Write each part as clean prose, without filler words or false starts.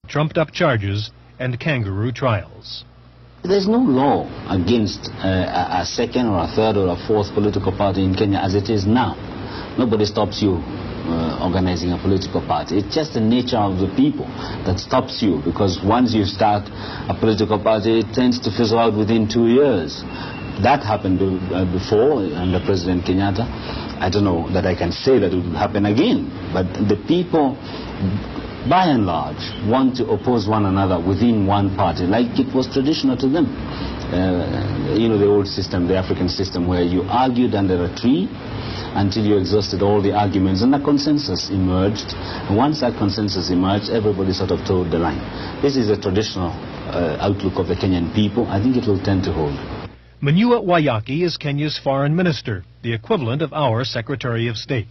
trumped-up charges and kangaroo trials. There's no law against a second or a third or a fourth political party in Kenya as it is now. Nobody stops you organizing a political party. It's just the nature of the people that stops you, because once you start a political party, it tends to fizzle out within 2 years. That happened before under President Kenyatta. I don't know that I can say that it will happen again, but the people, by and large, want to oppose one another within one party, like it was traditional to them. You know, the old system, the African system, where you argued under a tree until you exhausted all the arguments and a consensus emerged. And once that consensus emerged, everybody sort of toed the line. This is a traditional outlook of the Kenyan people. I think it will tend to hold. Manyua Wayaki is Kenya's foreign minister, the equivalent of our Secretary of State.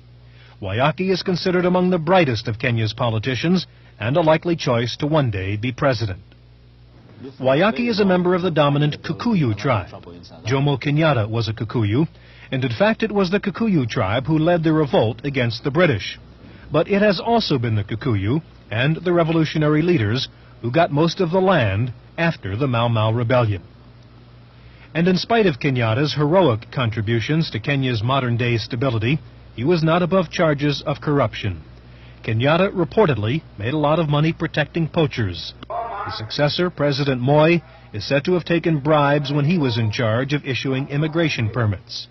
Wayaki is considered among the brightest of Kenya's politicians and a likely choice to one day be president. Wayaki is a member of the dominant Kikuyu tribe. Jomo Kenyatta was a Kikuyu, and in fact it was the Kikuyu tribe who led the revolt against the British. But it has also been the Kikuyu and the revolutionary leaders who got most of the land after the Mau Mau Rebellion. And in spite of Kenyatta's heroic contributions to Kenya's modern-day stability, he was not above charges of corruption. Kenyatta reportedly made a lot of money protecting poachers. His successor, President Moi, is said to have taken bribes when he was in charge of issuing immigration permits.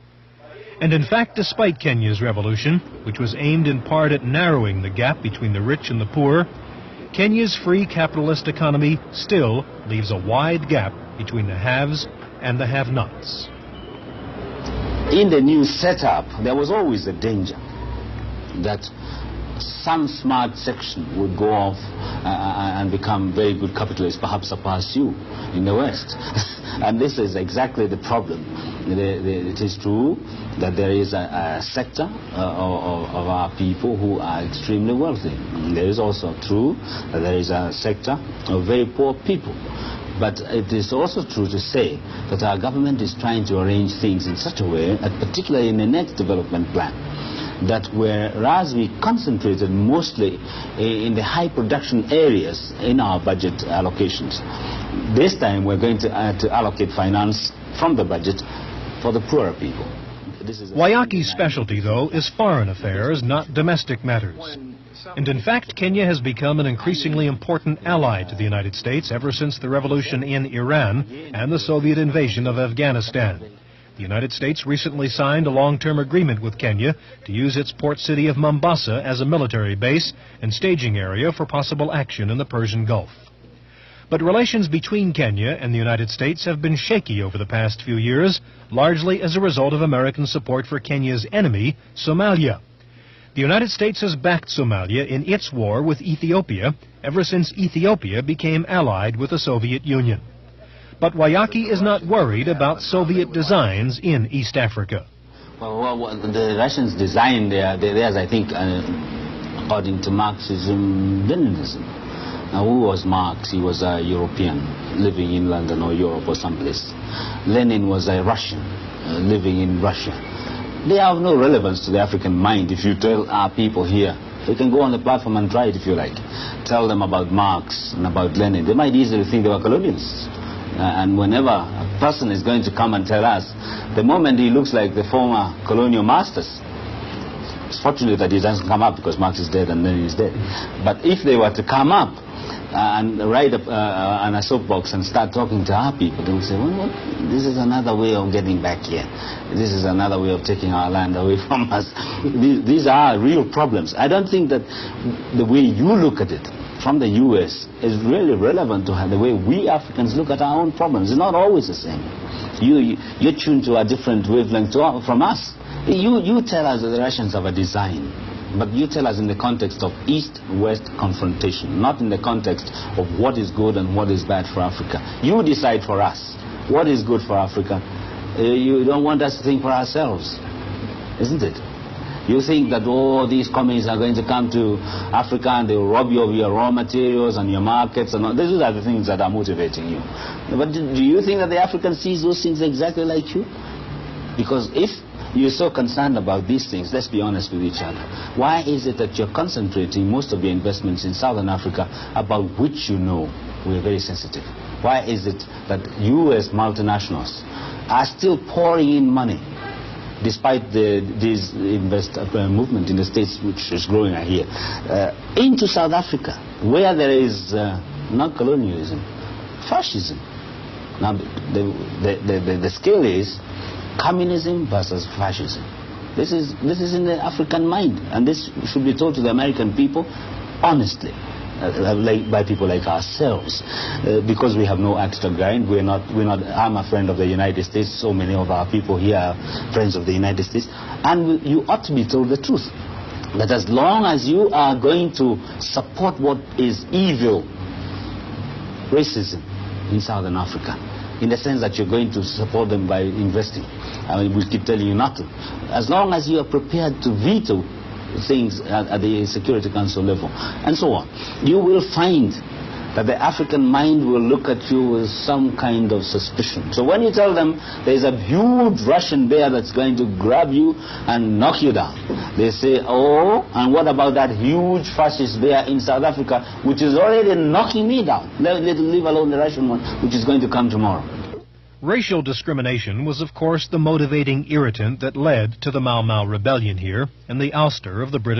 And in fact, despite Kenya's revolution, which was aimed in part at narrowing the gap between the rich and the poor, Kenya's free capitalist economy still leaves a wide gap between the haves and the have-nots. In the new setup, there was always a danger that some smart section would go off and become very good capitalists, perhaps surpass you in the West. And this is exactly the problem. It is true that there is a sector of our people who are extremely wealthy. There is also true that there is a sector of very poor people. But it is also true to say that our government is trying to arrange things in such a way, particularly in the next development plan, that whereas we concentrated mostly in the high production areas in our budget allocations, this time we're going to allocate finance from the budget for the poorer people. Wayaki's specialty, though, is foreign affairs, not domestic matters. And in fact, Kenya has become an increasingly important ally to the United States ever since the revolution in Iran and the Soviet invasion of Afghanistan. The United States recently signed a long-term agreement with Kenya to use its port city of Mombasa as a military base and staging area for possible action in the Persian Gulf. But relations between Kenya and the United States have been shaky over the past few years, largely as a result of American support for Kenya's enemy, Somalia. The United States has backed Somalia in its war with Ethiopia ever since Ethiopia became allied with the Soviet Union. But Wayaki is not worried about Soviet designs in East Africa. Well, the Russians designed theirs, I think, according to Marxism, Leninism. Now, who was Marx? He was a European living in London or Europe or someplace. Lenin was a Russian living in Russia. They have no relevance to the African mind. If you tell our people here, they can go on the platform and try it if you like. Tell them about Marx and about Lenin. They might easily think they were colonialists. And whenever a person is going to come and tell us, the moment he looks like the former colonial masters, it's fortunate that he doesn't come up because Marx is dead and Lenin is dead. But if they were to come up and ride on a soapbox and start talking to our people, they will say, well, this is another way of getting back here. This is another way of taking our land away from us. These are real problems. I don't think that the way you look at it from the U.S. is really relevant to the way we Africans look at our own problems. It's not always the same. You're tuned to a different wavelength from us. You tell us that the Russians have a design, but you tell us in the context of East-West confrontation, not in the context of what is good and what is bad for Africa. You decide for us what is good for Africa. You don't want us to think for ourselves, isn't it? You think that all these communists are going to come to Africa and they will rob you of your raw materials and your markets and all. These are the things that are motivating you. But do you think that the African sees those things exactly like you? Because if you're so concerned about these things, let's be honest with each other. Why is it that you're concentrating most of your investments in Southern Africa, about which you know we're very sensitive? Why is it that you as multinationals are still pouring in money, despite this movement in the States, which is growing here, into South Africa, where there is not colonialism, fascism? Now, the scale is communism versus fascism. This is in the African mind, and this should be told to the American people honestly, by people like ourselves, because we have no axe to grind. We're not. I'm a friend of the United States. So many of our people here are friends of the United States, and you ought to be told the truth. That as long as you are going to support what is evil, racism in Southern Africa, in the sense that you're going to support them by investing, I mean, we keep telling you not to. As long as you are prepared to veto things at the Security Council level, and so on, you will find that the African mind will look at you with some kind of suspicion. So when you tell them there's a huge Russian bear that's going to grab you and knock you down, they say, oh, and what about that huge fascist bear in South Africa, which is already knocking me down, leave alone the Russian one, which is going to come tomorrow. Racial discrimination was, of course, the motivating irritant that led to the Mau Mau rebellion here and the ouster of the British